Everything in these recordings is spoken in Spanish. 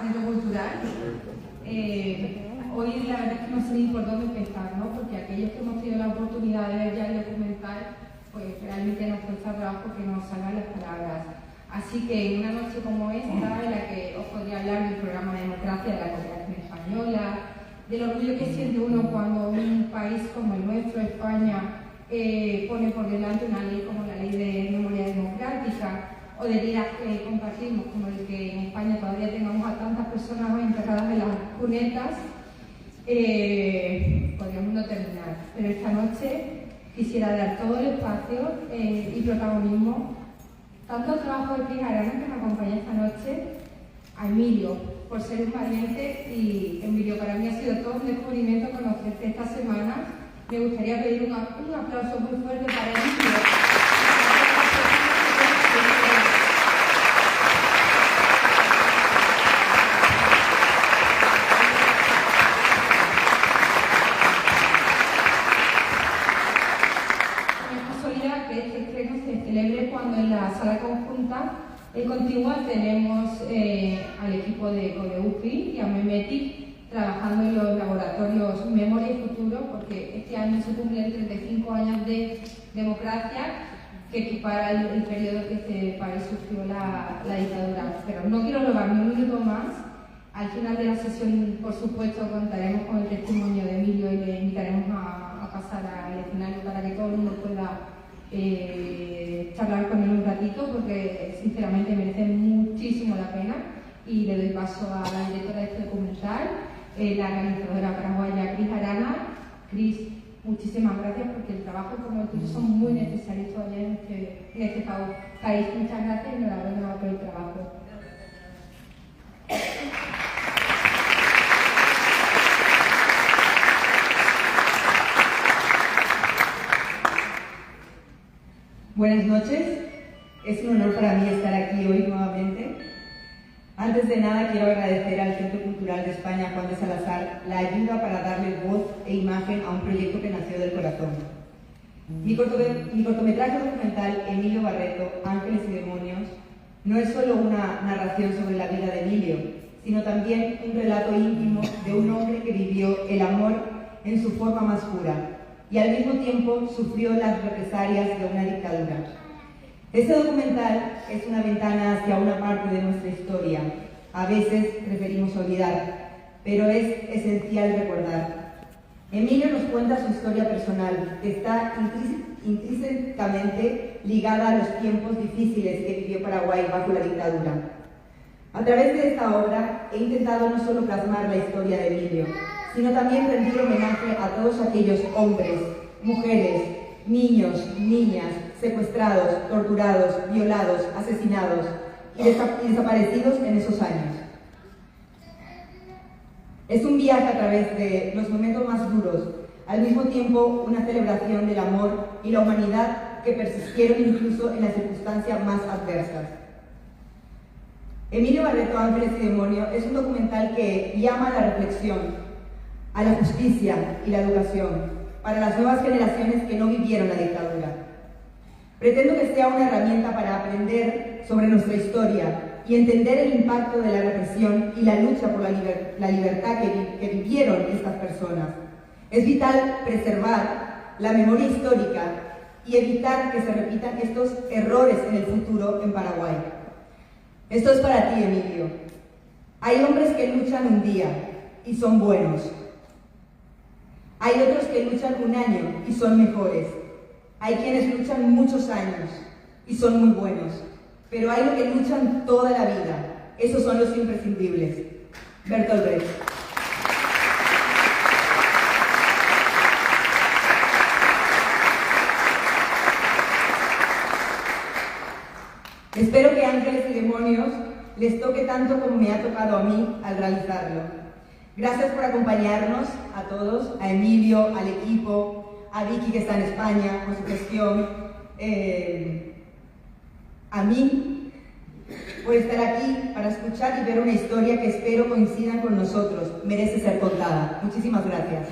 Centro cultural. Hoy la verdad es que no sé ni por dónde empezar, ¿no? Porque aquellos que hemos tenido la oportunidad de ver ya el documental, pues realmente nos cuesta trabajo que nos salgan las palabras. Así que en una noche como esta, en la que os podría hablar del programa de democracia de la cooperación española, del orgullo que siente uno cuando un país como el nuestro, España, pone por delante una ley como la Ley de Memoria Democrática, o de días que compartimos, como el que en España todavía tengamos a tantas personas hoy enterradas en las cunetas, podríamos no terminar. Pero esta noche quisiera dar todo el espacio y protagonismo, tanto al trabajo de Cris Arana, que me acompaña esta noche, a Emilio, por ser un valiente, y Emilio, para mí ha sido todo un descubrimiento conocerte esta semana. Me gustaría pedir un aplauso muy fuerte para Emilio. Cuando en la sala conjunta contigua tenemos al equipo de UFI y a Memetic trabajando en los laboratorios Memoria y Futuro, porque este año se cumplen 35 años de democracia, que equipara el periodo que este país sufrió la dictadura. Pero no quiero robar ni un minuto más. Al final de la sesión, por supuesto, contaremos con el testimonio de Emilio y le invitaremos a pasar al escenario para que todo el mundo pueda charlar con él un ratito, porque sinceramente merece muchísimo la pena. Y le doy paso a la directora de este documental, la organizadora paraguaya Cris Arana. Cris, muchísimas gracias, porque el trabajo como el tuyo son muy necesarios todavía en este país. Muchas gracias y enhorabuena por el trabajo. Buenas noches, es un honor para mí estar aquí hoy nuevamente. Antes de nada quiero agradecer al Centro Cultural de España Juan de Salazar la ayuda para darle voz e imagen a un proyecto que nació del corazón. Mi cortometraje documental Emilio Barreto, Ángeles y Demonios, no es solo una narración sobre la vida de Emilio, sino también un relato íntimo de un hombre que vivió el amor en su forma más pura y al mismo tiempo sufrió las represalias de una dictadura. Este documental es una ventana hacia una parte de nuestra historia. A veces preferimos olvidar, pero es esencial recordar. Emilio nos cuenta su historia personal, que está intrínsecamente ligada a los tiempos difíciles que vivió Paraguay bajo la dictadura. A través de esta obra he intentado no solo plasmar la historia de Emilio, sino también rendir homenaje a todos aquellos hombres, mujeres, niños, niñas, secuestrados, torturados, violados, asesinados y desaparecidos en esos años. Es un viaje a través de los momentos más duros, al mismo tiempo una celebración del amor y la humanidad que persistieron incluso en las circunstancias más adversas. Emilio Barreto, Ángeles y Demonios es un documental que llama a la reflexión, a la justicia y la educación para las nuevas generaciones que no vivieron la dictadura. Pretendo que sea una herramienta para aprender sobre nuestra historia y entender el impacto de la represión y la lucha por la libertad que vivieron estas personas. Es vital preservar la memoria histórica y evitar que se repitan estos errores en el futuro en Paraguay. Esto es para ti, Emilio. Hay hombres que luchan un día y son buenos. Hay otros que luchan un año y son mejores. Hay quienes luchan muchos años y son muy buenos. Pero hay los que luchan toda la vida. Esos son los imprescindibles. Bertolt Brecht. Espero que Ángeles y Demonios les toque tanto como me ha tocado a mí al realizarlo. Gracias por acompañarnos a todos, a Emilio, al equipo, a Vicky que está en España con su gestión, a mí por estar aquí para escuchar y ver una historia que espero coincidan con nosotros. Merece ser contada. Muchísimas gracias.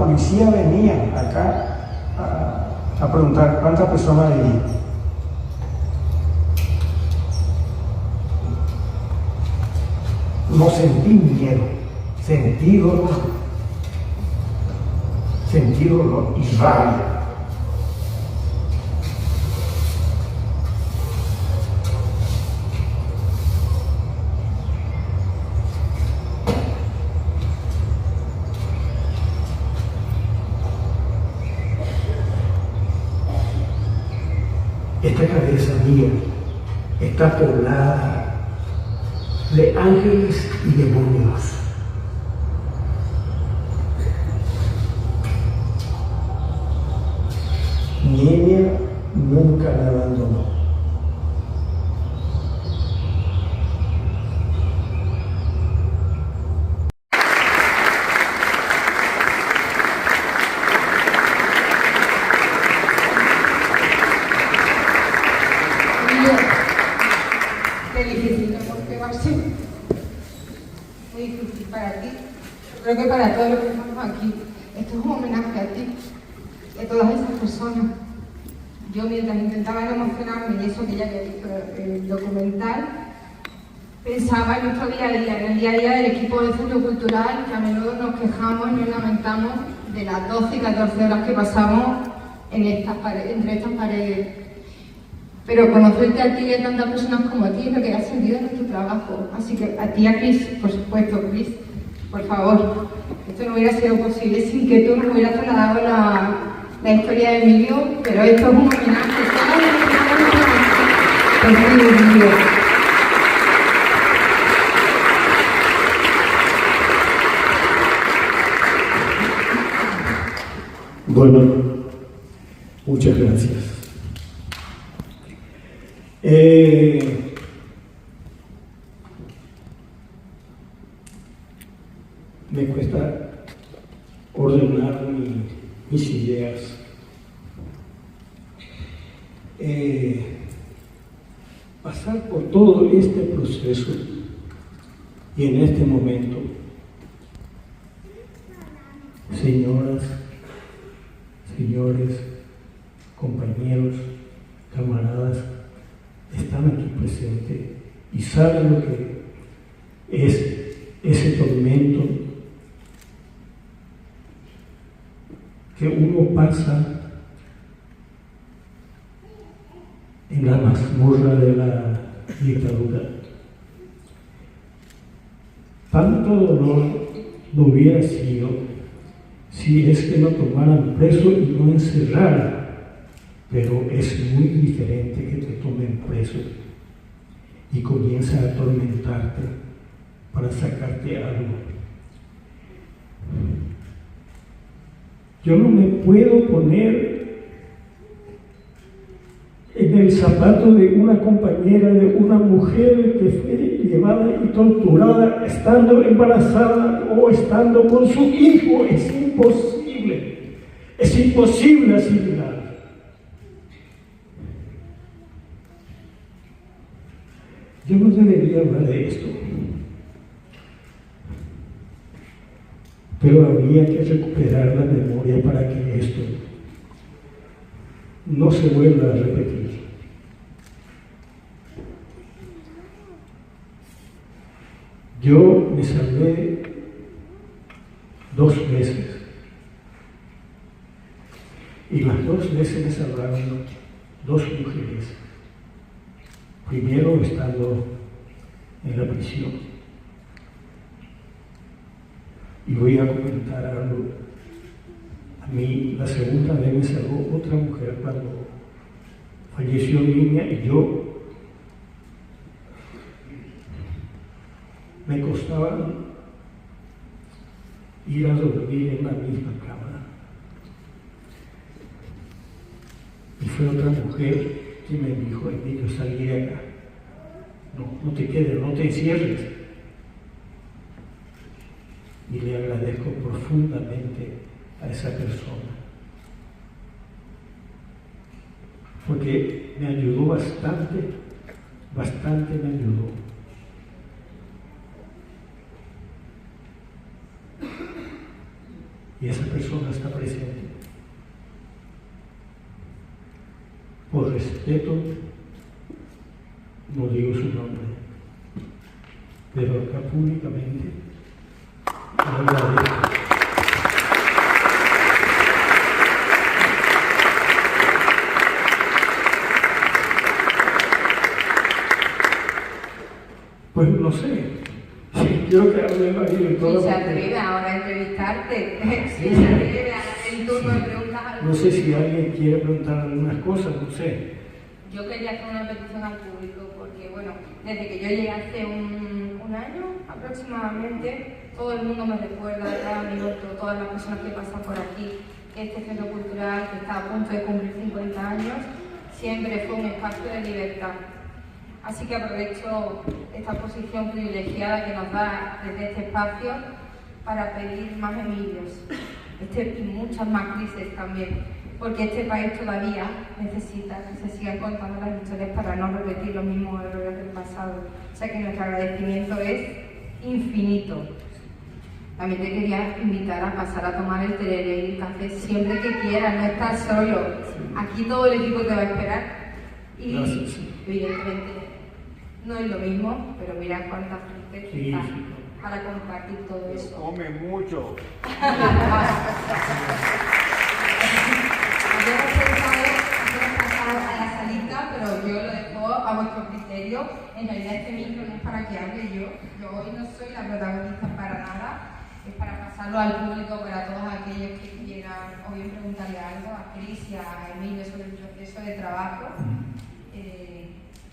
policía venía acá a preguntar cuántas personas hay. No sentí miedo, sentí dolor y rabia. Esta cabeza mía está poblada de ángeles y demonios. Niña nunca me abandonó. Qué difícil, porque va a ser muy difícil para ti. Creo que para todos los que estamos aquí, esto es un homenaje a ti, a todas esas personas. Yo mientras intentaba no emocionarme, y eso que ya había visto el documental, pensaba en nuestro día a día, en el día a día del equipo del Centro Cultural, que a menudo nos quejamos y nos lamentamos de las 12 y 14 horas que pasamos entre estas paredes. Pero conocerte a ti y a tantas personas como a ti es lo que da sentido a nuestro trabajo. Así que a ti, a Cris, por supuesto, Cris, por favor, esto no hubiera sido posible sin que tú nos hubieras trasladado la historia de Emilio, pero esto es un homenaje. Emilio. Bueno, muchas gracias. Me cuesta ordenar mis ideas. Pasar por todo este proceso y en este momento, señoras, señores, compañeros, camaradas, están aquí presentes y saben lo que es ese tormento que uno pasa en la mazmorra de la dictadura. Tanto dolor no hubiera sido si es que lo tomaran preso y no encerraran. Pero es muy diferente que te tomen preso y comiencen a atormentarte para sacarte algo. Yo no me puedo poner en el zapato de una compañera, de una mujer que fue llevada y torturada estando embarazada o estando con su hijo. Es imposible asimilar. Yo no debería hablar de esto, pero habría que recuperar la memoria para que esto no se vuelva a repetir. Yo me salvé 2 veces y las 2 veces me salvaron 2 mujeres. Primero estando en la prisión. Y voy a comentar algo. A mí la segunda vez me salvó otra mujer cuando falleció mi niña y yo me costaba ir a dormir en la misma cama. Y fue otra mujer que me dijo: Emilio, salí de acá, no te quedes, no te encierres. Y le agradezco profundamente a esa persona, porque me ayudó bastante me ayudó. y esa persona está presente. Por respeto, no digo su nombre, pero acá públicamente le agradezco. Pues no sé, si quiero quedarme en marido y todo. Si se atreve ahora a entrevistarte, si se atreve a hacer el turno de preguntas. No sé si alguien quiere preguntar algunas cosas, no sé. Yo quería hacer una petición al público porque, bueno, desde que yo llegué hace un año aproximadamente, todo el mundo me recuerda a cada minuto, todas las personas que pasan por aquí, este centro cultural que está a punto de cumplir 50 años, siempre fue un espacio de libertad. Así que aprovecho esta posición privilegiada que nos da desde este espacio para pedir más Emilios y muchas más crisis también, porque este país todavía necesita que se sigan contando las historias para no repetir los mismos errores del pasado. O sea que nuestro agradecimiento es infinito. También te quería invitar a pasar a tomar el tereré y el café siempre que quieras, no estás solo. Aquí todo el equipo te va a esperar y gracias. Evidentemente no es lo mismo, pero mira cuánta gente Sí, está sí. para compartir todo eso. Come mucho. Yo he pensado hacer pasar a la salita, pero yo lo dejo a vuestro criterio. En realidad este micro no es para que hable yo. Yo hoy no soy la protagonista para nada. Es para pasarlo al público, para todos aquellos que quieran o bien preguntarle algo a Cris y a Emilio sobre el proceso de trabajo.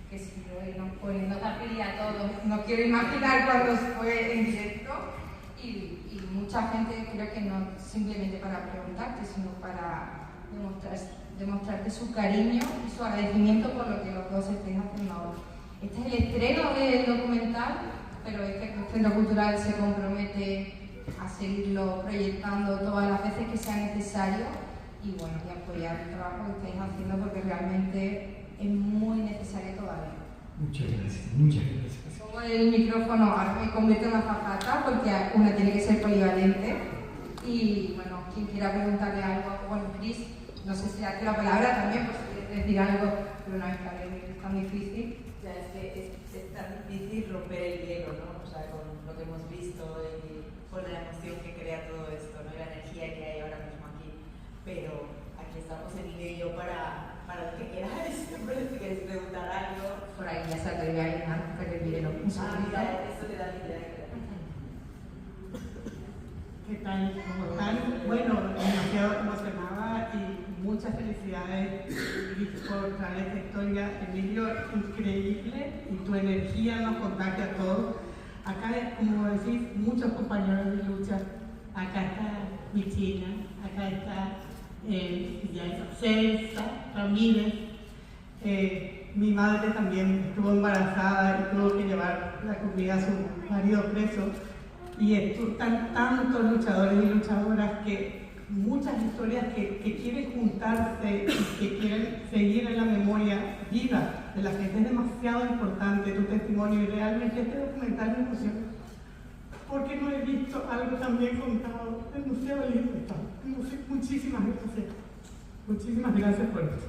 Que si yo irnos poniendo tapilla a todos, no quiero imaginar cuando fue en directo. Y mucha gente creo que no simplemente para preguntarte, sino para demostrarte su cariño y su agradecimiento por lo que los dos estáis haciendo ahora. Este es el estreno del documental, pero este Centro Cultural se compromete a seguirlo proyectando todas las veces que sea necesario y bueno, y apoyar el trabajo que estáis haciendo porque realmente es muy necesario todavía. Muchas gracias, muchas gracias. Pongo el micrófono, ahora me convierto en una azafata porque una tiene que ser polivalente y bueno, quien quiera preguntarle algo, bueno, Cris, no sé si darte la palabra también, pues si quieres decir algo, pero una vez que es tan difícil. Ya es que es tan difícil romper el hielo, ¿no? O sea, con lo que hemos visto y con la emoción que crea todo esto, ¿no? Y la energía que hay ahora mismo aquí. Pero aquí estamos Emilio y yo para lo que queráis, siempre si queréis preguntar algo. Por ahí ya se atreve a llenar, que respire un segundito. Mira, eso te da la idea. ¿Qué tal? ¿Cómo están? Bueno, demasiado emocionada y muchas felicidades por traer esta historia. Emilio, increíble y tu energía nos contagia a todos. Acá, como decís, muchos compañeros de lucha. Acá está mi China, acá está Celsa Ramírez. Mi madre también estuvo embarazada y tuvo que llevar la comida a su marido preso. Y están tantos luchadores y luchadoras que muchas historias que quieren juntarse y que quieren seguir en la memoria viva de la gente. Es demasiado importante tu testimonio y realmente este documental me emociona porque no he visto algo tan bien contado. Es demasiado lindo está. Muchísimas gracias. Muchísimas gracias por esto.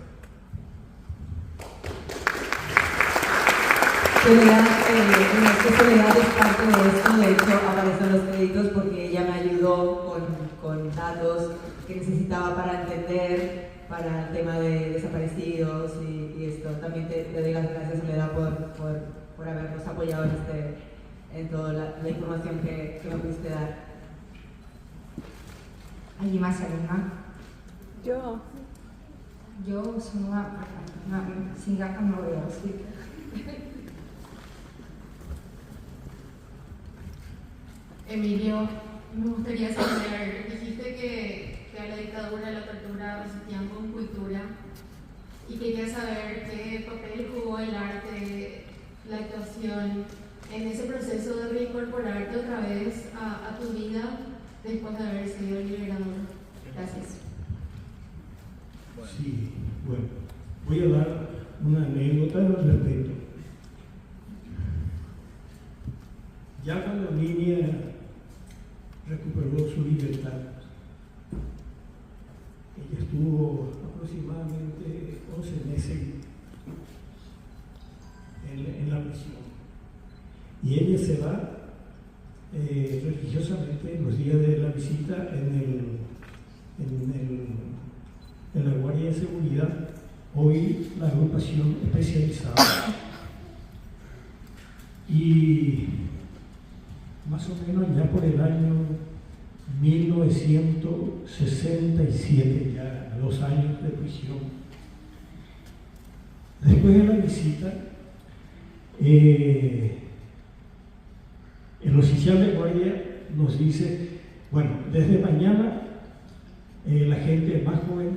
Soledad es parte de esto, de hecho aparecen los créditos porque ella me ayudó con datos que necesitaba para entender, para el tema de desaparecidos y esto. También te doy las gracias, Soledad, por habernos apoyado en toda la información que me pudiste dar. ¿Alguien más, alguna? Yo. Yo soy una sin gafas no veo, así que... Emilio, me gustaría saber, dijiste que a la dictadura, la tortura resistían con cultura y quería saber qué papel jugó el arte, la actuación en ese proceso de reincorporarte otra vez a tu vida después de haber sido liberador. Gracias. Sí, bueno, voy a dar una anécdota al respecto. Ya cuando la niña recuperó su libertad, estuvo aproximadamente 11 meses en la prisión. Y ella se va religiosamente en los días de la visita en la Guardia de Seguridad, hoy la agrupación especializada. Y más o menos ya por el año 1967, ya 2 años de prisión. Después de la visita, el oficial de guardia nos dice, bueno, desde mañana la gente más joven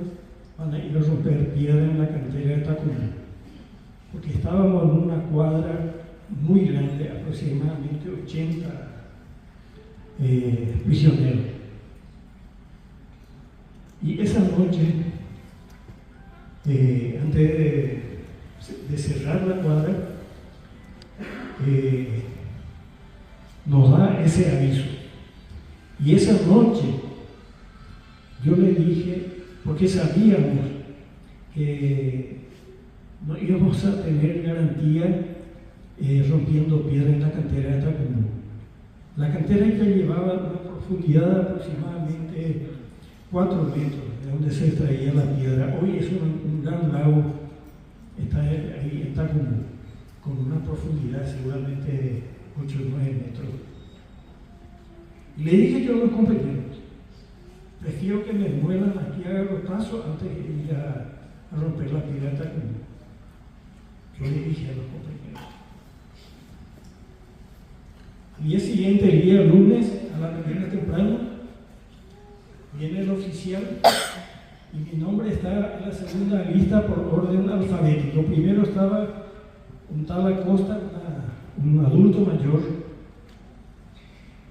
van a ir a romper piedra en la cantera de Tacumú, porque estábamos en una cuadra muy grande, aproximadamente 80 prisioneros. Y esa noche, antes de cerrar la cuadra, nos da ese aviso. Y esa noche yo le dije, porque sabíamos que no íbamos a tener garantía rompiendo piedra en la cantera de Tacumú. La cantera ya llevaba una profundidad de aproximadamente 4 metros de donde se extraía la piedra. Hoy es un gran lago, está ahí en Tacumú, con una profundidad seguramente de 8 o 9 metros. Y le dije yo a los compañeros, prefiero que me muelan aquí a garrotazo antes de ir a romper la piedra de Tacumú. Yo le dije a los compañeros. Al día siguiente, el día lunes, a la mañana temprano, viene el oficial y mi nombre está en la segunda lista por orden alfabético. Primero estaba un tal Acosta, un adulto mayor,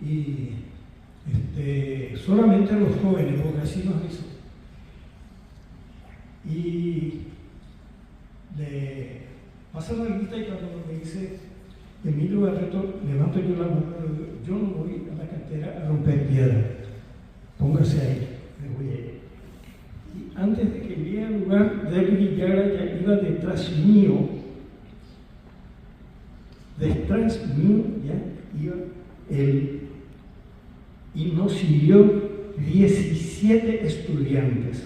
y solamente los jóvenes, porque así nos hizo. Y le pasa la lista y cuando me dice Emilio Barreto, levanto yo la mano y digo, yo no voy a la cantera a romper piedra, póngase ahí, me voy a ir. Y antes de que llegue al lugar, David Villara ya iba detrás mío ya iba él, y nos siguió 17 estudiantes,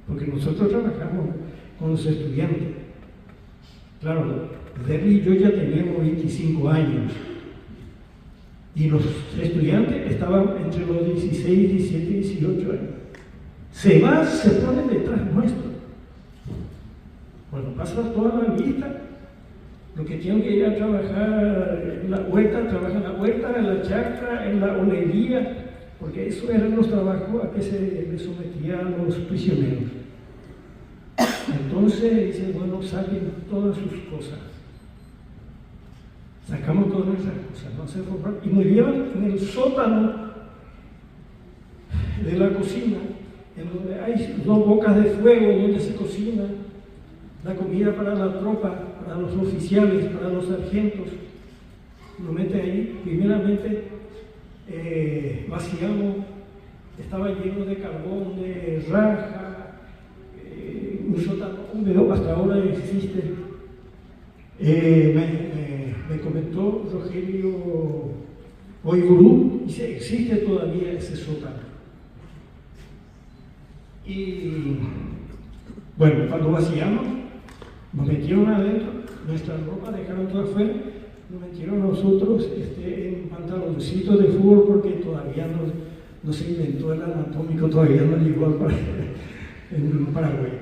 porque nosotros trabajamos con los estudiantes. Claro, Derry y yo ya teníamos 25 años y los estudiantes estaban entre los 16, 17 y 18 años. Se ponen detrás nuestro. Cuando pasa toda la lista, los que tienen que ir a trabajar en la huerta, trabajan en la huerta, en la chacra, en la olería, porque esos eran los trabajos a que se les sometían a los prisioneros. Entonces dice, bueno, saquen todas sus cosas. Sacamos todas nuestras cosas, no se forman, y nos llevan en el sótano de la cocina, en donde hay 2 bocas de fuego donde se cocina la comida para la tropa, para los oficiales, para los sargentos. Lo meten ahí, primeramente vaciamos, estaba lleno de carbón, de raja, un sótano húmedo, hasta ahora existe. Me comentó Rogelio Oigurú, dice, existe todavía ese sótano. Y bueno, cuando vaciamos, nos metieron adentro, nuestra ropa dejaron toda afuera, nos metieron nosotros en pantaloncitos de fútbol porque todavía no se inventó el anatómico, todavía no llegó en Paraguay.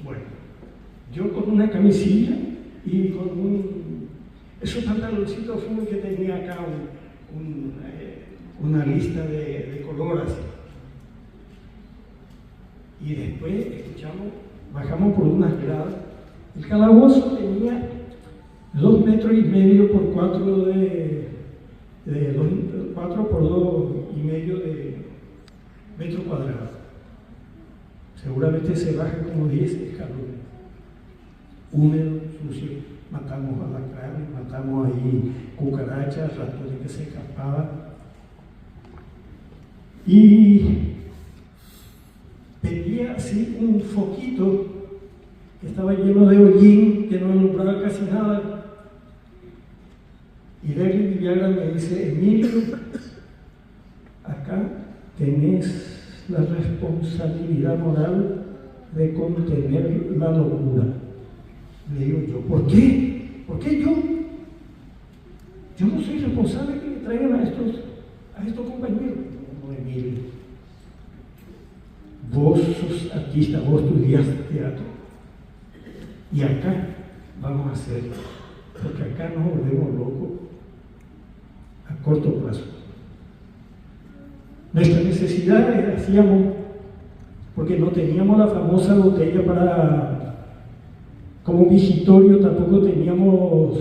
Bueno, yo con una camisilla y con esos pantaloncitos de fútbol que tenía acá una lista de colores. Y después escuchamos, bajamos por unas gradas. El calabozo tenía 2,5 metros por 4 4 por 2,5 de metros cuadrados. Seguramente se baja como 10 escalones. Húmedo, sucio. Matamos alacranes, matamos ahí cucarachas, ratones que se escapaban. Y así un foquito que estaba lleno de hollín, que no alumbraba casi nada. Y Leslie Villagra me dice: Emilio, acá tenés la responsabilidad moral de contener la locura. Le digo yo: ¿por qué? ¿Por qué yo? Yo no soy responsable que me traigan a estos compañeros. No, Emilio, vos sos artista, vos estudiaste teatro, y acá vamos a hacerlo, porque acá nos volvemos locos a corto plazo. Nuestra necesidad era, hacíamos, porque no teníamos la famosa botella como vigitorio, tampoco teníamos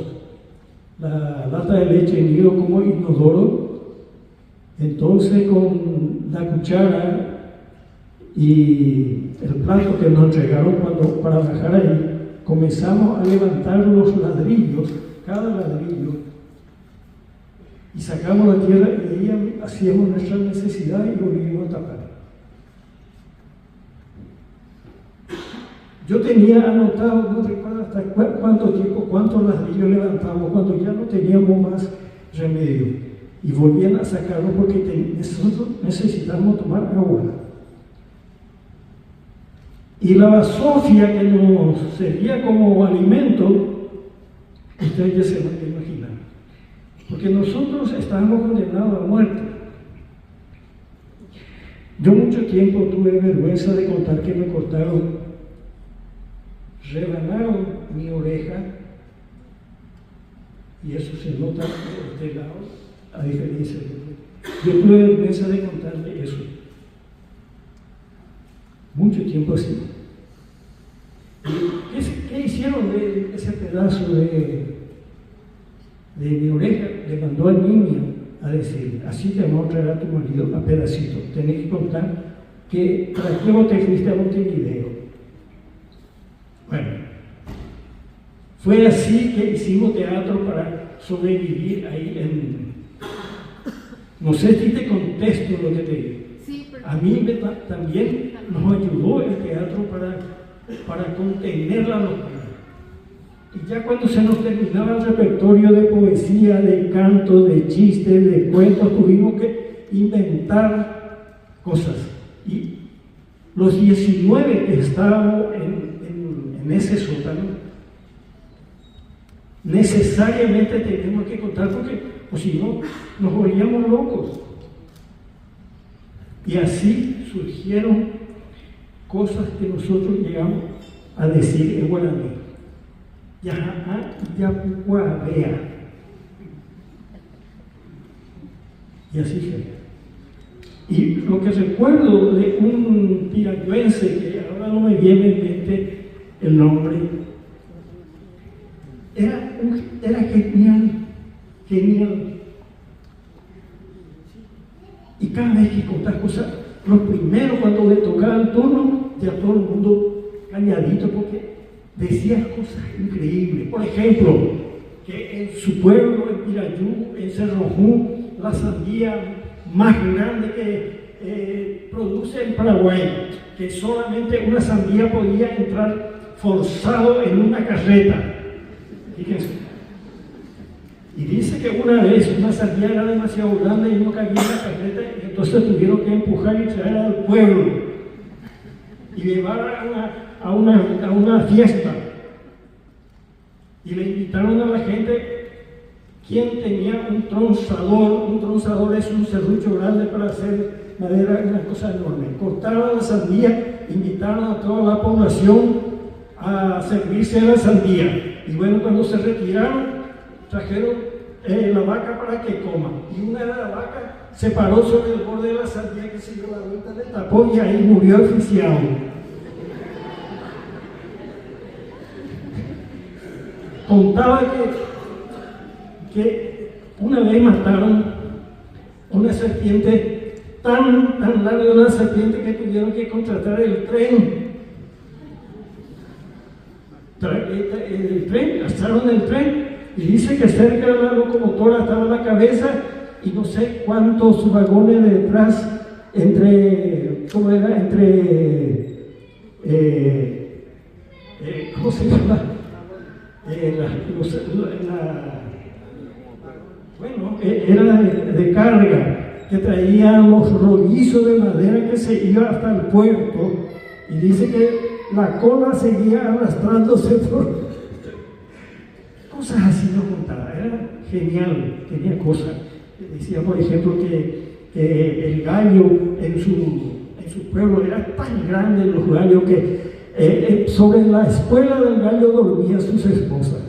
la lata de leche en hilo como inodoro. Entonces, con la cuchara y el plato que nos entregaron para bajar ahí, comenzamos a levantar los ladrillos, cada ladrillo, y sacamos la tierra y de ahí hacíamos nuestra necesidad y volvíamos a tapar. Yo tenía anotado, no recuerdo hasta cuánto tiempo, cuántos ladrillos levantamos, cuando ya no teníamos más remedio, y volvían a sacarlo porque nosotros necesitamos tomar agua. Y la basofia que nos servía como alimento, ustedes ya se van a imaginar, porque nosotros estábamos condenados a muerte. Yo mucho tiempo tuve vergüenza de contar que me cortaron, rebanaron mi oreja, y eso se nota de este lado, a diferencia de yo tuve vergüenza de contarle eso. Mucho tiempo así. ¿Qué hicieron de ese pedazo de mi oreja? Le mandó al niño a decir: así te vamos a traer a tu marido a pedacito. Tenés que contar que para qué vos te fuiste a Montevideo. Bueno, fue así que hicimos teatro para sobrevivir ahí no sé si te contesto lo que te digo. Sí, pero... A mí también nos ayudó el teatro para contener la locura. Y ya cuando se nos terminaba el repertorio de poesía, de canto, de chistes, de cuentos, tuvimos que inventar cosas. Y los 19 que estábamos en ese sótano, necesariamente tenemos que contar, porque o si no, nos volvíamos locos. Y así surgieron cosas que nosotros llegamos a decir en guaraní: Yajaá Yapucuabea. Y así fue. Y lo que recuerdo de un piraguense, que ahora no me viene en mente el nombre, era genial. Y cada vez que contás cosas, lo primero cuando le tocaba el turno, ya todo el mundo calladito, porque decías cosas increíbles. Por ejemplo, que en su pueblo, en Pirayú, en Cerrojú, la sandía más grande que produce en Paraguay, que solamente una sandía podía entrar forzado en una carreta. Fíjense. Y dice que una vez una sandía era demasiado grande y no cabía en la carreta, y entonces tuvieron que empujar y traer al pueblo y llevar a una fiesta. Y le invitaron a la gente. ¿Quién tenía un tronzador? Un tronzador es un serrucho grande para hacer madera, una cosa enorme. Cortaron la sandía, invitaron a toda la población a servirse la sandía. Y bueno, cuando se retiraron, trajeron la vaca para que coma. Y una de las vacas se paró sobre el borde de la sandía, que se dio la vuelta, le tapó y ahí murió asfixiado. Contaba que una vez mataron una serpiente tan larga, una serpiente que tuvieron que contratar el tren. Alzaron el tren y dice que cerca de la locomotora estaba la cabeza y no sé cuántos vagones detrás, entre ¿cómo se llama? Bueno, era de carga, que traían los rollizos de madera que se iba hasta el puerto, y dice que la cola seguía arrastrándose por cosas así, no contaba, era genial, tenía cosas. Decía, por ejemplo, que el gallo en su pueblo era tan grande, los gallos, que sobre la espuela del gallo dormían sus esposas.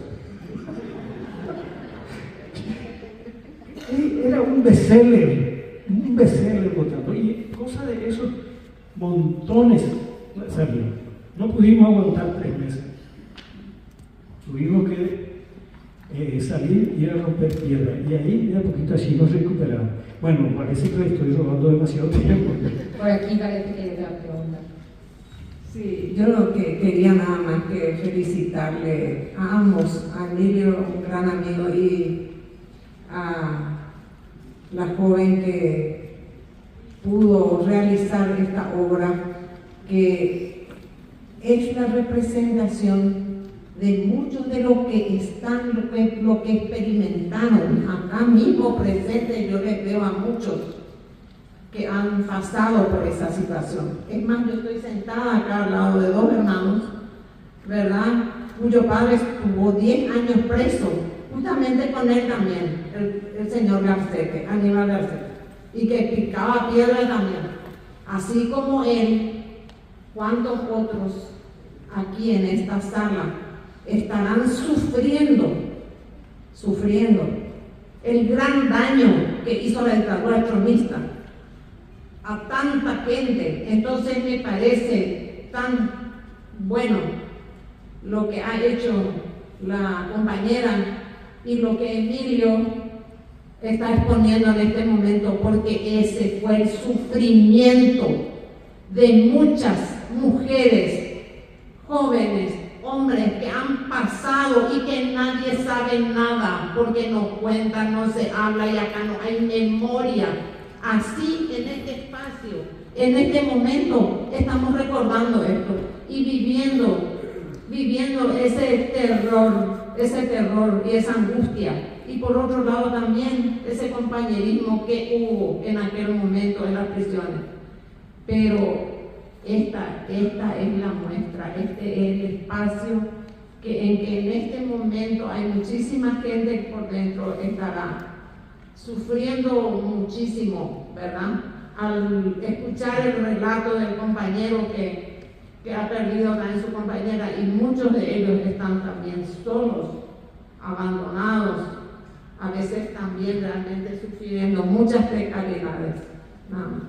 Era un bestseller botando, y cosas de esos montones salieron. No pudimos aguantar 3 meses. Tuvimos que salir y ir a romper piedra, y ahí de a poquito así nos recuperamos. Bueno, parece que estoy robando demasiado tiempo. Por aquí parece que hay otra pregunta. Sí, yo lo que quería nada más que felicitarle a ambos, a Emilio, un gran amigo, y a la joven que pudo realizar esta obra, que es la representación de muchos de los que están, lo que experimentaron acá mismo presente. Yo les veo a muchos que han pasado por esa situación. Es más, yo estoy sentada acá al lado de 2 hermanos, ¿verdad?, cuyo padre estuvo 10 años preso, justamente con él también, el señor Garcete, Aníbal Garcete, y que picaba piedra también. Así como él, ¿cuántos otros aquí en esta sala estarán sufriendo el gran daño que hizo la dictadura tronista a tanta gente? Entonces me parece tan bueno lo que ha hecho la compañera y lo que Emilio está exponiendo en este momento, porque ese fue el sufrimiento de muchas mujeres, jóvenes, hombres que han pasado y que nadie sabe nada, porque no cuentan, no se habla, y acá no hay memoria. Así, en este espacio, en este momento, estamos recordando esto y viviendo ese terror y esa angustia. Y por otro lado también ese compañerismo que hubo en aquel momento en las prisiones. Pero esta es la muestra, este es el espacio en que en este momento hay muchísima gente que por dentro estará sufriendo muchísimo, ¿verdad? Al escuchar el relato del compañero que ha perdido también su compañera, y muchos de ellos están también solos, abandonados, a veces también realmente sufriendo muchas precariedades. Nada más.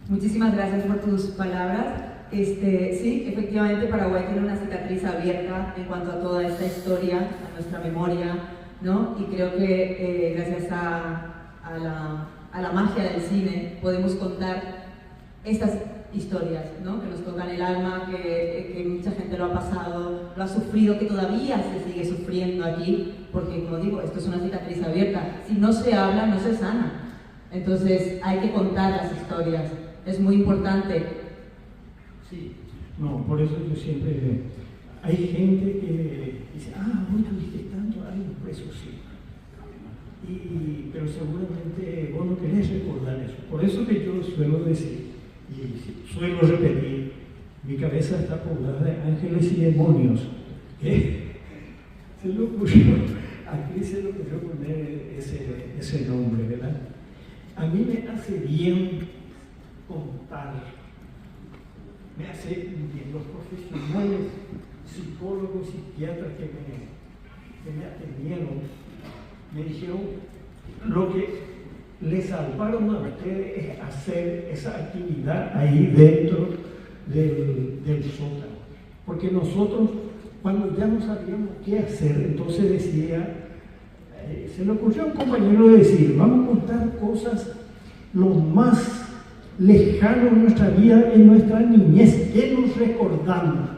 Muchísimas gracias por tus palabras. Sí, efectivamente Paraguay tiene una cicatriz abierta en cuanto a toda esta historia, a nuestra memoria, ¿no? Y creo que gracias a la magia del cine podemos contar estas historias, ¿no?, que nos tocan el alma, que mucha gente lo ha pasado, lo ha sufrido, que todavía se sigue sufriendo aquí, porque, como digo, esto es una cicatriz abierta. Si no se habla, no se sana. Entonces hay que contar las historias, es muy importante. Sí, no, por eso yo siempre... Hay gente que dice, vos tuviste tanto años preso, sí. Pero seguramente vos no querés recordar eso. Por eso que yo suelo decir, y suelo repetir, mi cabeza está poblada de ángeles y demonios. Se le ocurrió, aquí se le ocurrió poner ese nombre, ¿verdad? A mí me hace bien contar, me hace bien los profesionales, psicólogos, psiquiatras que me atendieron, me dijeron, lo que le salvaron a ustedes es hacer esa actividad ahí dentro del sótano. Porque nosotros, cuando ya no sabíamos qué hacer, entonces decía, se le ocurrió a un compañero decir, vamos a contar cosas lo más lejano de nuestra vida, en nuestra niñez, que nos recordamos.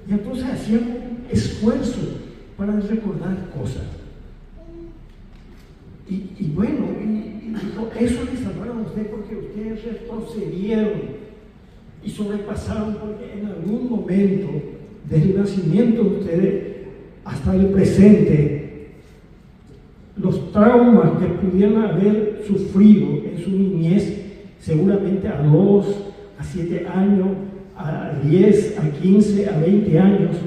Y entonces hacíamos un esfuerzo para recordar cosas. Y bueno, eso les salvaron a ustedes porque ustedes retrocedieron y sobrepasaron, porque en algún momento, desde el nacimiento de ustedes hasta el presente, los traumas que pudieran haber sufrido en su niñez, seguramente a 2, a 7 años, a 10, a 15, a 20 años,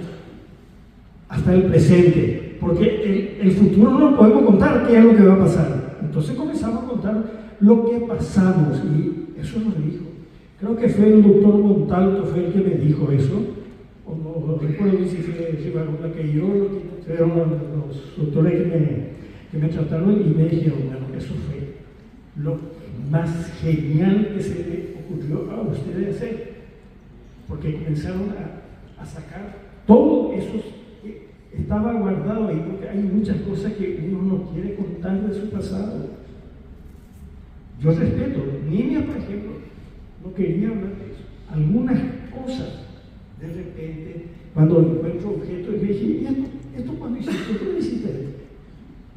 hasta el presente, porque el futuro no lo podemos contar qué es lo que va a pasar. Entonces comenzamos a contar lo que pasamos, y eso nos dijo. Creo que fue el doctor Montalto, fue el que me dijo eso, o no recuerdo si fue la que yo, fueron los doctores que me trataron y me dijeron, bueno, eso fue lo más genial que se le ocurrió a ustedes hacer, porque comenzaron a sacar todo eso que estaba guardado ahí, porque hay muchas cosas que uno no quiere contar de su pasado. Yo respeto, niña, por ejemplo, no quería hablar de eso. Algunas cosas, de repente, cuando encuentro objetos, y dije, ¿y esto cuando hiciste? ¿Tú lo hiciste?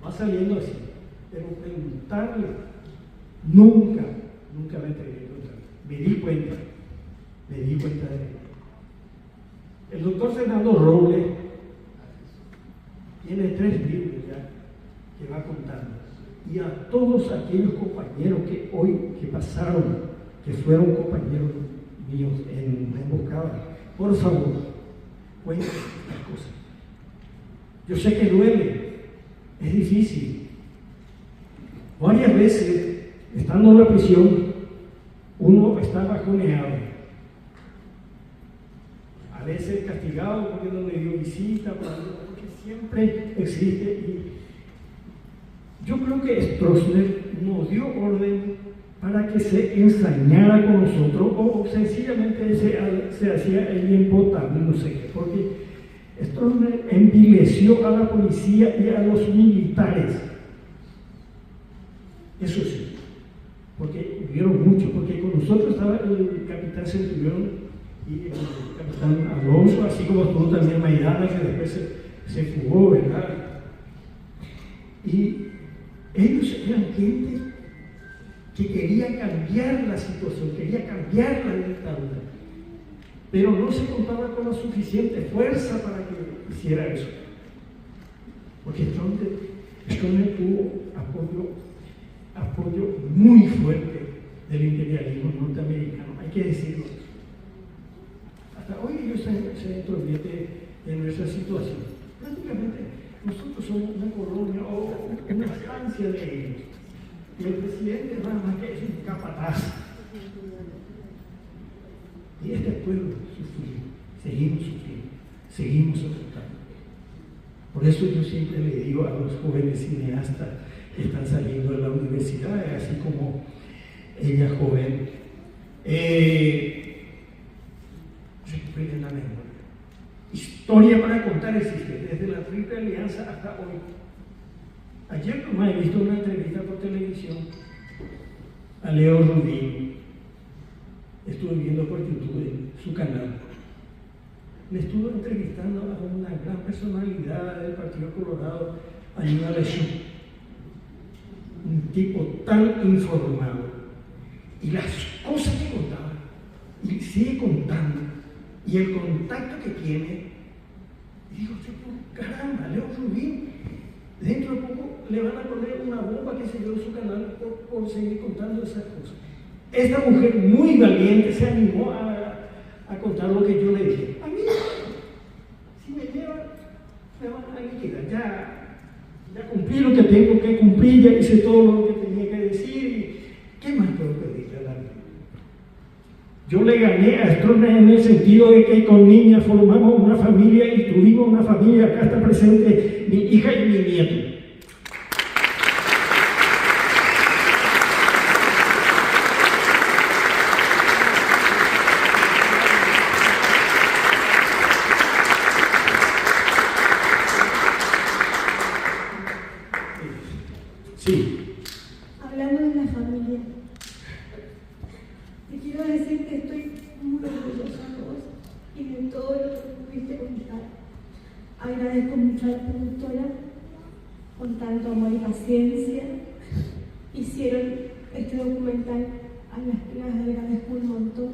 Va saliendo así. Pero preguntarle, nunca me atreví a contar. Me di cuenta de ello. El doctor Fernando Robles tiene 3 libros ya que va contando. Y a todos aquellos compañeros que hoy, que pasaron, que fueron compañeros míos en la emboscada, por favor, cuenten las cosas. Yo sé que duele, es difícil. Varias veces, estando en la prisión, uno está bajoneado. A veces castigado porque no le dio visita, porque siempre existe. Y yo creo que Stroessner nos dio orden para que se ensañara con nosotros, o sencillamente se hacía el bien potable, no sé qué, porque Stroessner envileció a la policía y a los militares. Eso sí, porque hubieron muchos, porque con nosotros estaba el capitán Centurión y el capitán Alonso, así como estuvo también Maidana, que después se fugó, ¿verdad? Y ellos eran gente que quería cambiar la situación, quería cambiar la dictadura, pero no se contaba con la suficiente fuerza para que hiciera eso. Porque Stroessner tuvo apoyo muy fuerte del imperialismo norteamericano, hay que decirlo. Hasta hoy ellos se entrometen en nuestra situación. Prácticamente nosotros somos una colonia o una estancia de ellos. Y el presidente nada más que es un capataz. Y este pueblo sufrió, seguimos soportando. Por eso yo siempre le digo a los jóvenes cineastas que están saliendo de la universidad, así como ella joven, recuperen la memoria. Historia para contar existe, desde la Triple Alianza hasta hoy. Ayer nomás he visto una entrevista por televisión a Leo Rubín. Estuve viendo por YouTube en su canal. Le estuvo entrevistando a una gran personalidad del Partido Colorado, Aníbal Echú. Un tipo tan informado. Y las cosas que contaba, y sigue contando, y el contacto que tiene, y digo, caramba, Leo Rubín, dentro de poco le van a poner una bomba que se dio en su canal por seguir contando esas cosas. Esta mujer muy valiente se animó a contar lo que yo le dije. A mí, si me llevan, me van a liquidar. Ya cumplí lo que tengo que cumplir, ya hice todo lo que tenía que decir. ¿Qué más puedo pedirle a la vida? Yo le gané a Stroessner en el sentido de que con niña formamos una familia y tuvimos una familia. Acá está presente mi hija y mi nieto. Sí. Hablando de la familia, te quiero decir que estoy muy orgullosa de vos y de todo lo que pudiste contar. Agradezco mucho a la productora, con tanto amor y paciencia. Hicieron este documental, a las que les agradezco un montón.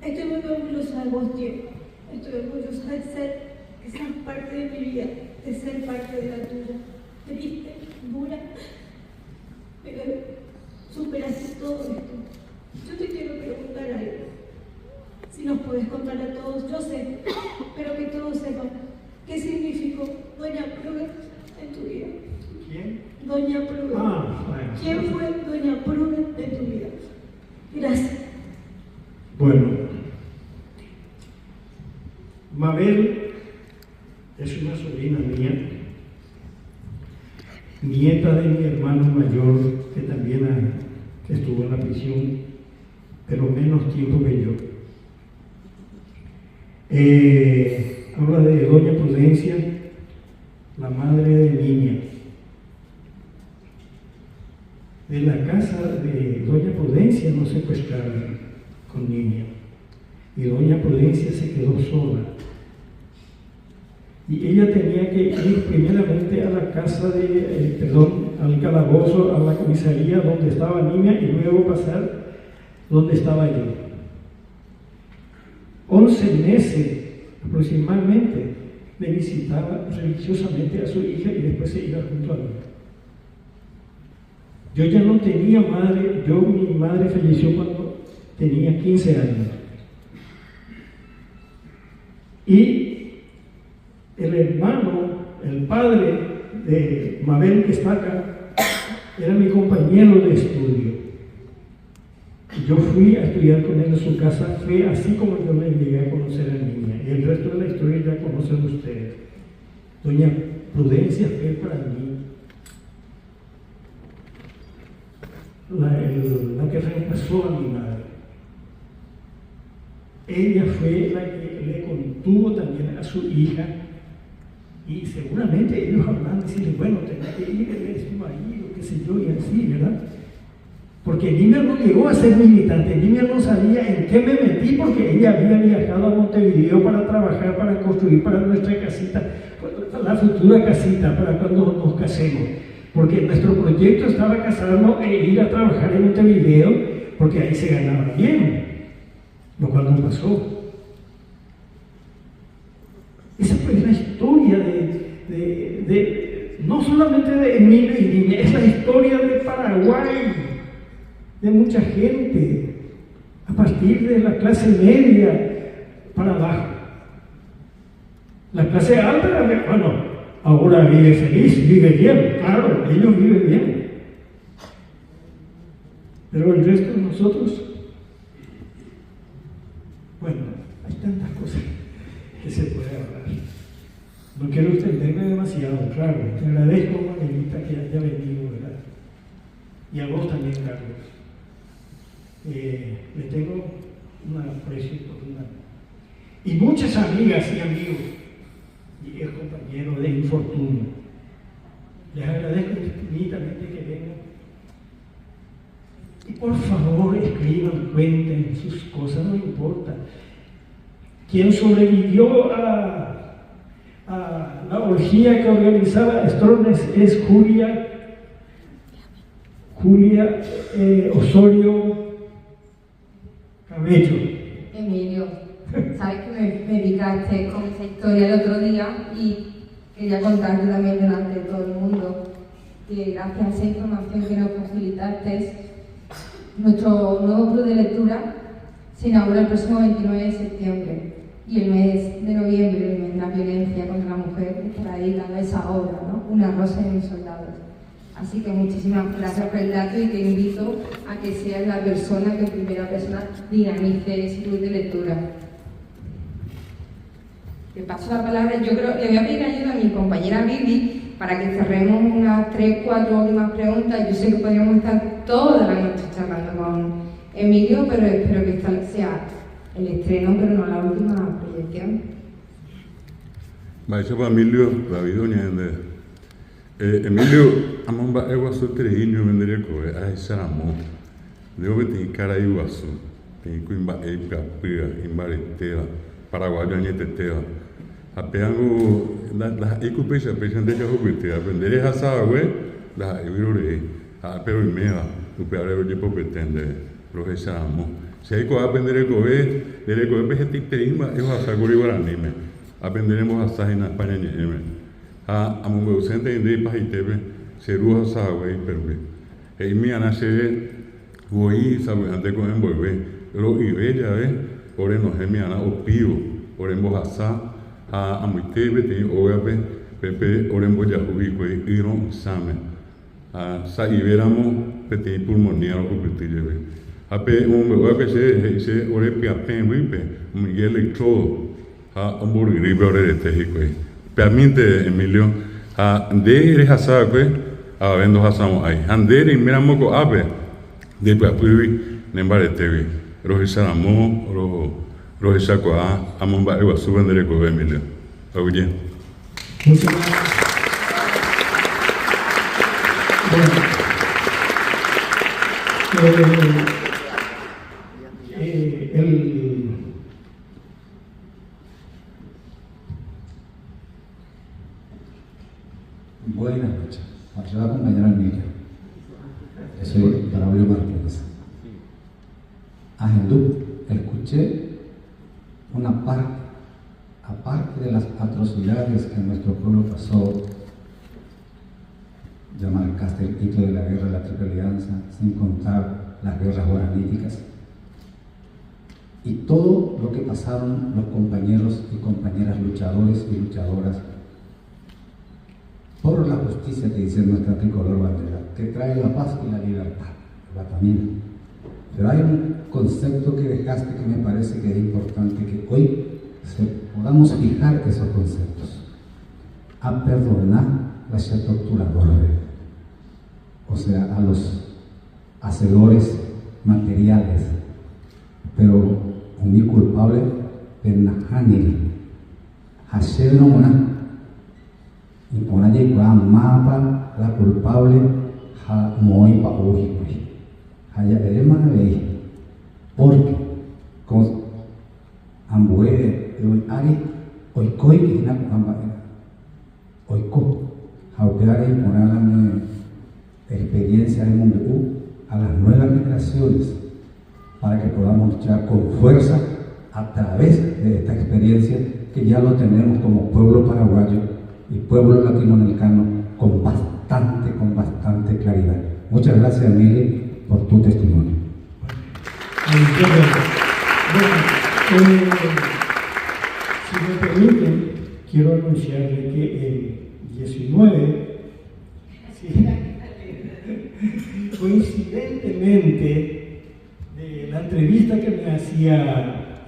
Estoy muy orgullosa de vos, tío. Estoy orgullosa de que seas parte de mi vida, de ser parte de la tuya. Triste, dura, pero superaste todo esto. Yo te quiero preguntar algo. Si nos podés contar a todos, yo sé, pero que todos sepan, ¿qué significó Doña Prudence en tu vida? ¿Quién? Doña Prudence. Bueno. ¿Quién fue Doña Prudence en tu vida? Gracias. Bueno, Mabel es una sobrina mía, nieta de mi hermano mayor, que también estuvo en la prisión, pero menos tiempo que yo. Habla de Doña Prudencia, la madre de Niña. De la casa de Doña Prudencia no secuestraron con Niña, y Doña Prudencia se quedó sola. Y ella tenía que ir primeramente a la casa al calabozo, a la comisaría donde estaba Niña, y luego pasar donde estaba yo. 11 meses aproximadamente le visitaba religiosamente a su hija y después se iba junto a mí. Yo ya no tenía madre, mi madre falleció cuando tenía 15 años. Y el hermano, el padre de Mabel que está acá, era mi compañero de estudio. Y yo fui a estudiar con él en su casa, fue así como yo le llegué a conocer a Niña. Y el resto de la historia ya conocen ustedes. Doña Prudencia fue para mí la que reemplazó a mi madre. Ella fue la que le contuvo también a su hija, y seguramente ellos hablan de decirle, bueno, tenés que ir, él es tu marido, qué sé yo, y así, ¿verdad? Porque Niña no llegó a ser militante, Niña no sabía en qué me metí, porque ella había viajado a Montevideo para trabajar, para construir para nuestra casita, la futura casita, para cuando nos casemos. Porque nuestro proyecto estaba casarnos e ir a trabajar en Montevideo, porque ahí se ganaba bien, lo cual no pasó. Esa fue la historia no solamente de Emilio y Niña, es la historia de Paraguay, de mucha gente, a partir de la clase media para abajo. La clase alta, bueno, ahora vive feliz, vive bien, claro, ellos viven bien. Pero el resto de nosotros, bueno, hay tantas cosas que se puede hablar. No quiero extenderme demasiado, claro. Te agradezco, Manuelita, que haya venido, ¿verdad? Y a vos también, Carlos. Le tengo un aprecio profunda. Y muchas amigas y amigos, y el compañero de infortunio. Les agradezco infinitamente que vengan. Y por favor, escriban, cuenten sus cosas, no importa. Quien sobrevivió a la orgía que organizaba Strones es Julia Osorio Cabello. Emilio, sabes que me picaste con esa historia el otro día y quería contarte también delante de todo el mundo que gracias a esa información que nos facilitaste, nuestro nuevo club de lectura se inaugura el próximo 29 de septiembre. Y el mes de noviembre, el mes de la violencia contra la mujer, estará dedicado a esa obra, ¿no? Una rosa de mis soldados. Así que muchísimas gracias por el dato y te invito a que seas la persona que en primera persona dinamice ese club de lectura. Te paso la palabra, yo creo, le voy a pedir ayuda a mi compañera Vivi para que cerremos unas 3-4 últimas preguntas. Yo sé que podríamos estar toda la noche charlando con Emilio, pero espero que esta sea el estreno, pero no la última proyección. Maestra Emilio, Babilonia, Emilio, amamba Iguazú Treino, vendería coe, a ese amor. Debo que te cara Iguazú, tengo imba epa, pira, imbaretela, paraguayo añetetela. Apeango, la ecupecha, pecha de Cajuquete, aprenderé a saber, la eurore, a pero y mea, tu peor de popetende, lo que se amó. Si hay que aprender el cobe, el cobe vegetariano es hasta guaraníme. Aprenderemos hasta en España ni a mungo ausente en de pajitebe, se ruja sabe perbe. E mi anache voy sabe ante con envolver. Lo ibella ore no gemiana o pío, ore en bojasa a muitebe te ogabe pepe ore en boyajubico y iron examen. A sa iberamo pete pulmonía o cupitillebe. Ape un bebé se ore piapen vipe, Miguel electro a hamburgueribe ore de tejico. Permite Emilio a de rehasaque a vendo hasamo ahí. Andere miramos co ape de papuvi nembaretevi. Rohisaramo rohisaco a amomba eva subendere co Emilio. Oye. Muchas gracias. Buenas noches. Yo voy a acompañar al Emilio. Yo soy Braulio Martínez. A Hindú escuché una parte, aparte de las atrocidades que nuestro pueblo pasó, llamar el castellito de la guerra de la Triple Alianza, sin contar las guerras guaraníticas, y todo lo que pasaron los compañeros y compañeras luchadores y luchadoras por la justicia que dice nuestra tricolor bandera, que trae la paz y la libertad, la también. Pero hay un concepto que dejaste que me parece que es importante que hoy podamos fijar esos conceptos. A perdonar la torturadora, o sea, a los hacedores materiales, pero un culpable penajani, hacedron y por allí mapa la culpable ha muy pa uji haya edema veis porque con ambue hoy ari hoy coi que na pamba hoy co haupeare por la experiencia de mundo a las nuevas generaciones para que podamos luchar con fuerza a través de esta experiencia que ya lo tenemos como pueblo paraguayo y pueblo latinoamericano con bastante claridad. Muchas gracias, Emilio, por tu testimonio. Si me permiten, quiero anunciarle que el 19, coincidentemente de la entrevista que me hacía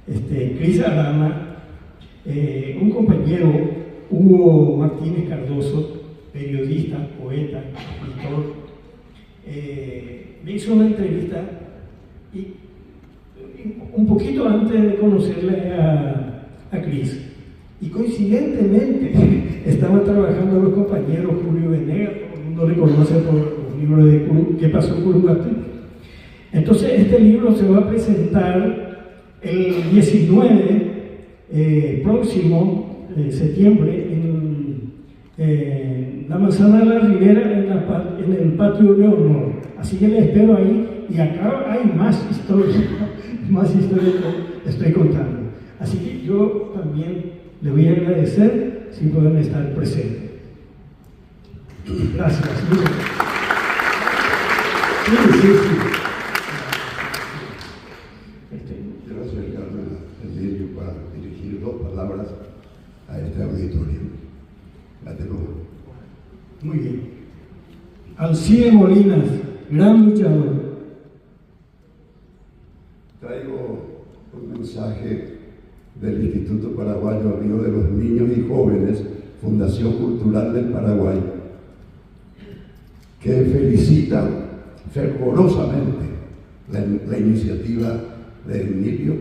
Cris Arama, un compañero, Hugo Martínez Cardoso, periodista, poeta, escritor, me hizo una entrevista y un poquito antes de conocerle a Cris. Y coincidentemente estaban trabajando los compañeros Julio Venegas, todo el mundo le conoce por los libros de ¿Qué pasó en Curugate? Entonces este libro se va a presentar el 19 próximo septiembre en la Manzana de la Ribera, en el patio Leonor. Así que les espero ahí, y acá hay más historias que estoy contando. Así que yo también le voy a agradecer si pueden estar presentes. Gracias. Sí. Quiero acercarme a Emilio para dirigir 2 palabras a este auditorio. La tengo. Muy bien. Alcide Molinas, gran luchador. Traigo un mensaje del Instituto Paraguayo Amigo de los Niños y Jóvenes, Fundación Cultural del Paraguay, que felicita fervorosamente la iniciativa de Emilio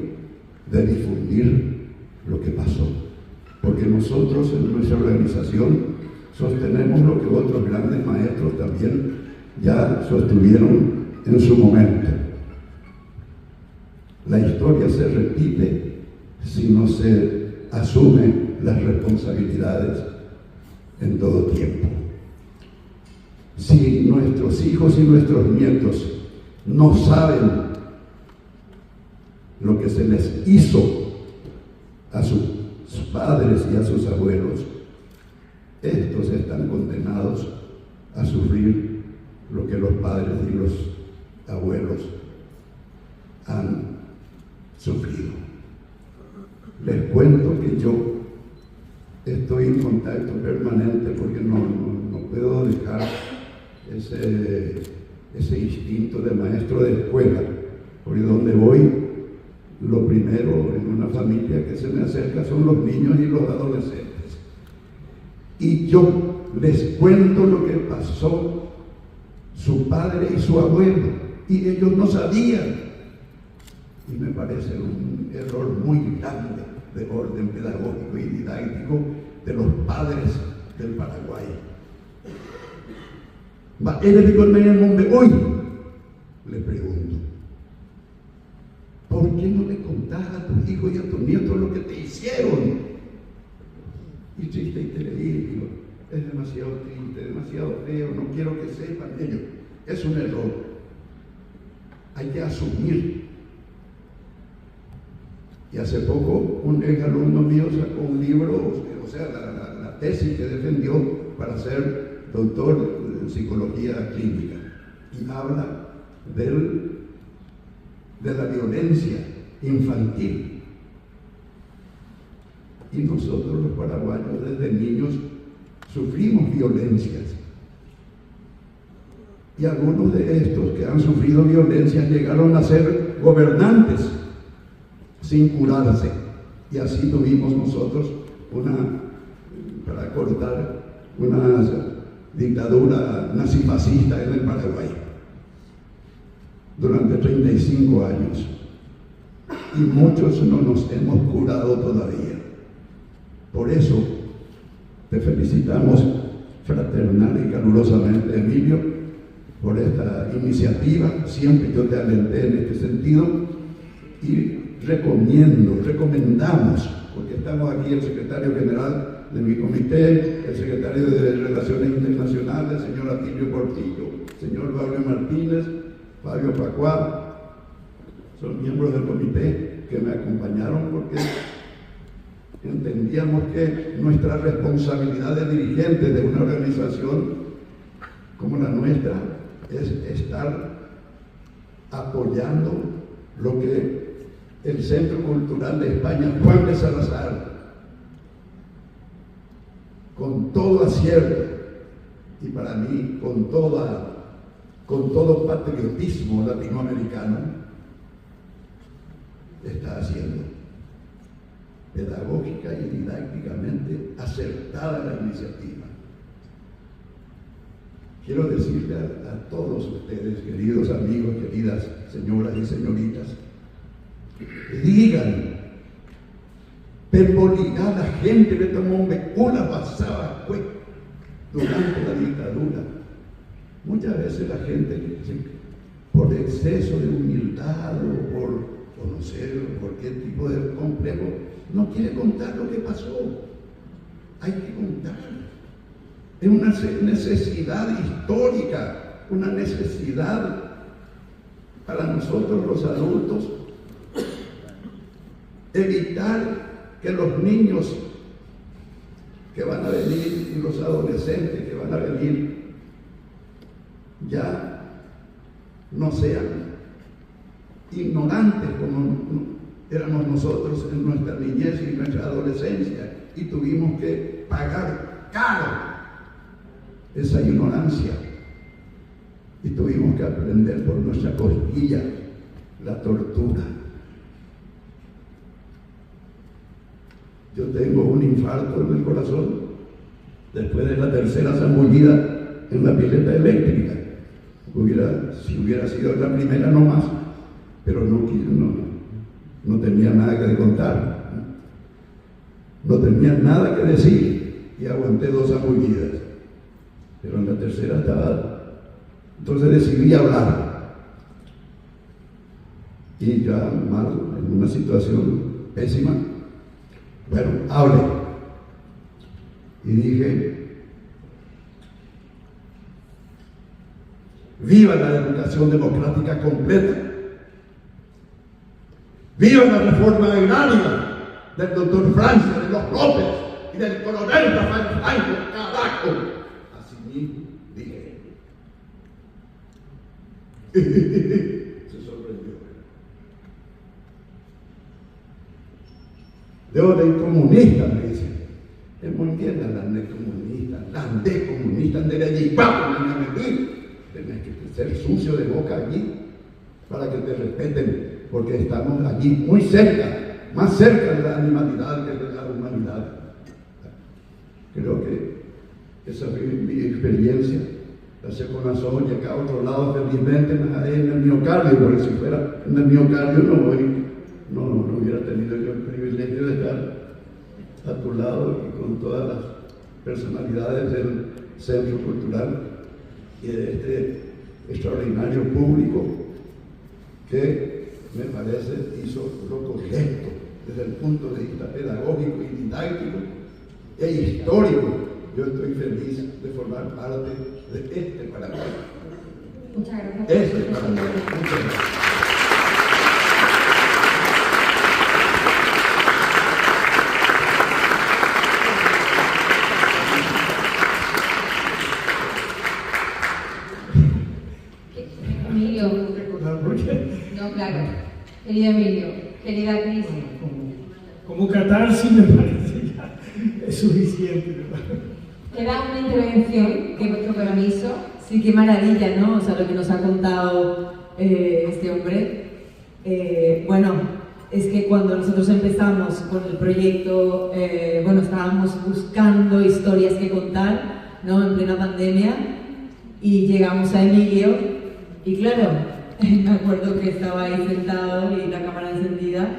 de difundir lo que pasó. Porque nosotros en nuestra organización sostenemos lo que otros grandes maestros también ya sostuvieron en su momento. La historia se repite si no se asumen las responsabilidades en todo tiempo. Si nuestros hijos y nuestros nietos no saben lo que se les hizo a sus padres y a sus abuelos, estos están condenados a sufrir lo que los padres y los abuelos han sufrido. Les cuento que yo estoy en contacto permanente porque no puedo dejar ese instinto de maestro de escuela, porque donde voy, lo primero en una familia que se me acerca son los niños y los adolescentes. Y yo les cuento lo que pasó su padre y su abuelo, y ellos no sabían. Y me parece un error muy grande de orden pedagógico y didáctico de los padres del Paraguay. Hoy le pregunto, ¿por qué no le contás a tus hijos y a tus nietos lo que te hicieron? Y triste y te le digo, es demasiado triste, demasiado feo, no quiero que sepan ellos. Es un error. Hay que asumir. Y hace poco un ex alumno mío sacó un libro, o sea, la tesis que defendió para ser doctor en psicología clínica, y habla de la violencia infantil. Y nosotros los paraguayos desde niños sufrimos violencias. Y algunos de estos que han sufrido violencias llegaron a ser gobernantes sin curarse. Y así tuvimos nosotros para cortar, una dictadura nazifascista en el Paraguay durante 35 años. Y muchos no nos hemos curado todavía. Por eso te felicitamos fraternal y calurosamente, Emilio, por esta iniciativa. Siempre yo te alenté en este sentido y recomendamos, porque estamos aquí el secretario general de mi comité, el secretario de Relaciones Internacionales, el señor Atilio Portillo, el señor Fabio Martínez, Fabio Pacuá, son miembros del comité que me acompañaron porque entendíamos que nuestra responsabilidad de dirigentes de una organización como la nuestra es estar apoyando lo que el Centro Cultural de España, Juan de Salazar, con todo acierto y para mí con todo patriotismo latinoamericano, está haciendo. Pedagógica y didácticamente acertada la iniciativa. Quiero decirle a todos ustedes, queridos amigos, queridas señoras y señoritas, digan, perbolidad la gente que tomó una pasaba fue durante la dictadura. Muchas veces la gente, por exceso de humildad o por conocer por qué tipo de complejo, no quiere contar lo que pasó. Hay que contar. Es una necesidad histórica, una necesidad para nosotros los adultos, evitar que los niños que van a venir y los adolescentes que van a venir ya no sean ignorantes como éramos nosotros en nuestra niñez y nuestra adolescencia, y tuvimos que pagar caro esa ignorancia, y tuvimos que aprender por nuestra costilla la tortura. Yo tengo un infarto en el corazón después de la tercera zambullida en la pileta eléctrica. Si hubiera sido la primera no más, pero no tenía nada que contar, no tenía nada que decir, y aguanté 2 zambullidas, pero en la tercera estaba. Entonces decidí hablar, y ya mal, en una situación pésima. Bueno, hablé y dije: viva la educación democrática completa, ¡Viva la reforma agraria del doctor Francia, de los López y del coronel Rafael Franco, carajo! Así mismo dije. Se sorprendió. Yo de comunista, me dice. Es muy bien la de comunista, de allí, vamos, tenés que ser sucio de boca allí para que te respeten, porque estamos allí muy cerca, más cerca de la animalidad que de la humanidad. Creo que esa fue mi experiencia. La sé con la soya acá a otro lado, felizmente, en el miocardio, porque si fuera en el miocardio no hubiera tenido yo el privilegio de estar a tu lado y con todas las personalidades del Centro Cultural y de este extraordinario público que me parece hizo lo correcto desde el punto de vista pedagógico y didáctico e histórico. Yo estoy feliz de formar parte de este Paraguay. Muchas gracias. Este Paraguay. Muchas gracias. Emilio, no, claro, querido Emilio, querida Cris. Como catarsis me parece ya es suficiente, ¿verdad? Queda una intervención, que vuestro permiso. Sí, qué maravilla, ¿no? O sea, lo que nos ha contado este hombre. Bueno, es que cuando nosotros empezamos con el proyecto, estábamos buscando historias que contar, ¿no? En plena pandemia, y llegamos a Emilio. Y claro, me acuerdo que estaba ahí sentado y la cámara encendida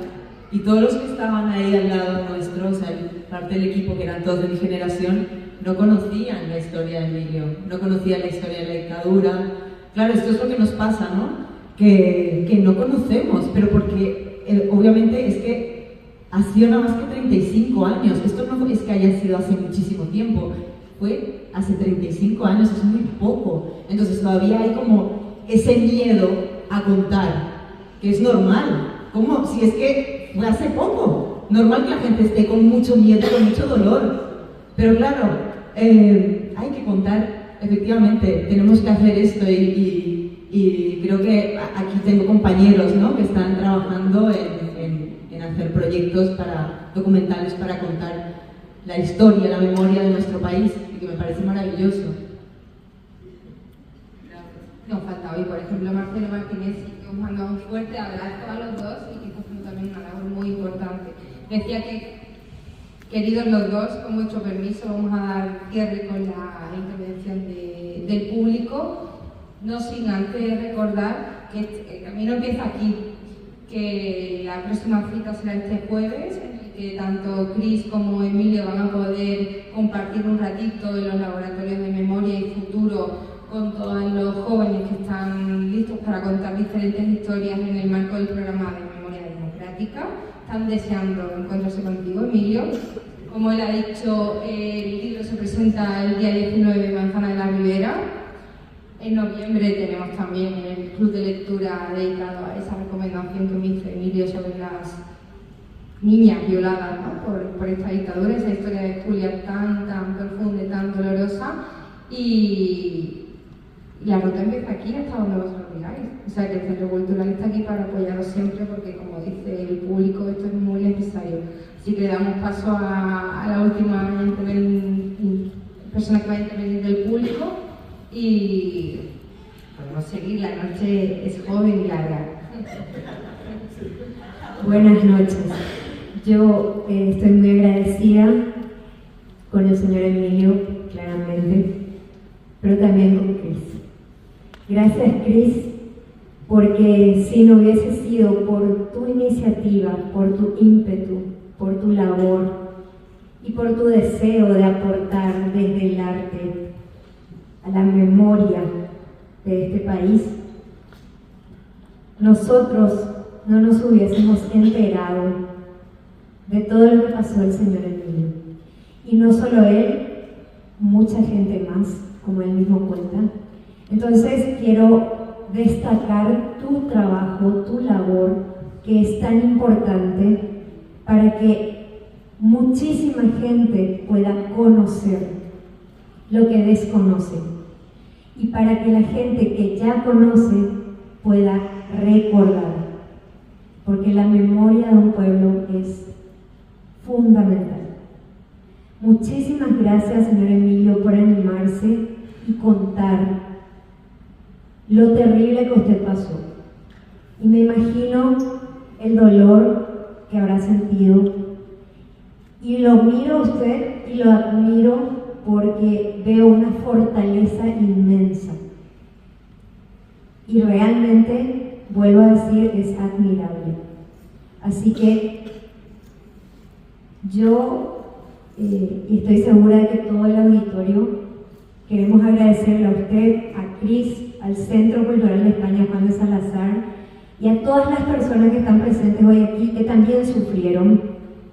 y todos los que estaban ahí al lado nuestro, o sea, parte del equipo que eran todos de mi generación, no conocían la historia de Emilio, no conocían la historia de la dictadura. Claro, esto es lo que nos pasa, ¿no? Que no conocemos, pero porque obviamente es que ha sido nada más que 35 años. Esto no es que haya sido hace muchísimo tiempo, fue hace 35 años, es muy poco. Entonces todavía hay como ese miedo a contar, que es normal. ¿Cómo? Si es que fue hace poco. Normal que la gente esté con mucho miedo, con mucho dolor. Pero claro, hay que contar, efectivamente, tenemos que hacer esto y creo que aquí tengo compañeros, ¿no? Que están trabajando en hacer proyectos documentales para contar la historia, la memoria de nuestro país, y que me parece maravilloso. Nos falta hoy, por ejemplo, Marcelo Martínez, que os manda un fuerte abrazo a los dos y que está haciendo también una labor muy importante. Decía que, queridos los dos, con vuestro permiso, vamos a dar cierre con la intervención del público, no sin antes recordar que el camino empieza aquí, que la próxima cita será este jueves, en el que tanto Cris como Emilio van a poder compartir un ratito en los laboratorios de memoria y futuro con todos los jóvenes que están listos para contar diferentes historias en el marco del programa de memoria democrática. Están deseando encontrarse contigo, Emilio. Como él ha dicho, el libro se presenta el día 19 en Manzana de la Ribera. En noviembre tenemos también el club de lectura dedicado a esa recomendación que me hizo Emilio sobre las niñas violadas, ¿no? por esta dictadura, esa historia de Julia tan profunda y tan dolorosa. Y la ruta empieza aquí hasta donde vosotros miráis. O sea que el Centro Cultural está aquí para apoyaros siempre porque, como dice el público, esto es muy necesario. Así que damos paso a la última persona que va a intervenir del público y podemos seguir. La noche es joven y larga. Buenas noches. Yo estoy muy agradecida con el señor Emilio, claramente, pero también con Cris. Gracias, Cris, porque si no hubiese sido por tu iniciativa, por tu ímpetu, por tu labor y por tu deseo de aportar desde el arte a la memoria de este país, nosotros no nos hubiésemos enterado de todo lo que pasó el señor Emilio. Y no solo él, mucha gente más, como él mismo cuenta. Entonces quiero destacar tu trabajo, tu labor, que es tan importante para que muchísima gente pueda conocer lo que desconoce y para que la gente que ya conoce pueda recordar, porque la memoria de un pueblo es fundamental. Muchísimas gracias, señor Emilio, por animarse y contar lo terrible que usted pasó. Y me imagino el dolor que habrá sentido. Y lo miro a usted y lo admiro porque veo una fortaleza inmensa. Y realmente, vuelvo a decir, es admirable. Así que yo, y estoy segura de que todo el auditorio, queremos agradecerle a usted, a Cris, al Centro Cultural de España Juan de Salazar y a todas las personas que están presentes hoy aquí, que también sufrieron,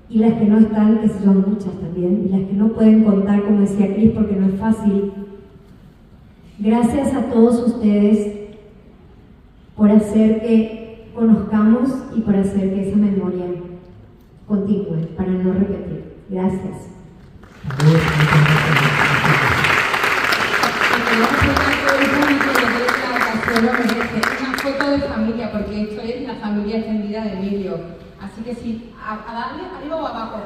y las que no están, que son muchas también, y las que no pueden contar, como decía Cris, porque no es fácil. Gracias a todos ustedes por hacer que conozcamos y por hacer que esa memoria continúe, para no repetir. Gracias. Una foto de familia, porque esto es la familia extendida de Emilio. Así que sí, a darle arriba o abajo.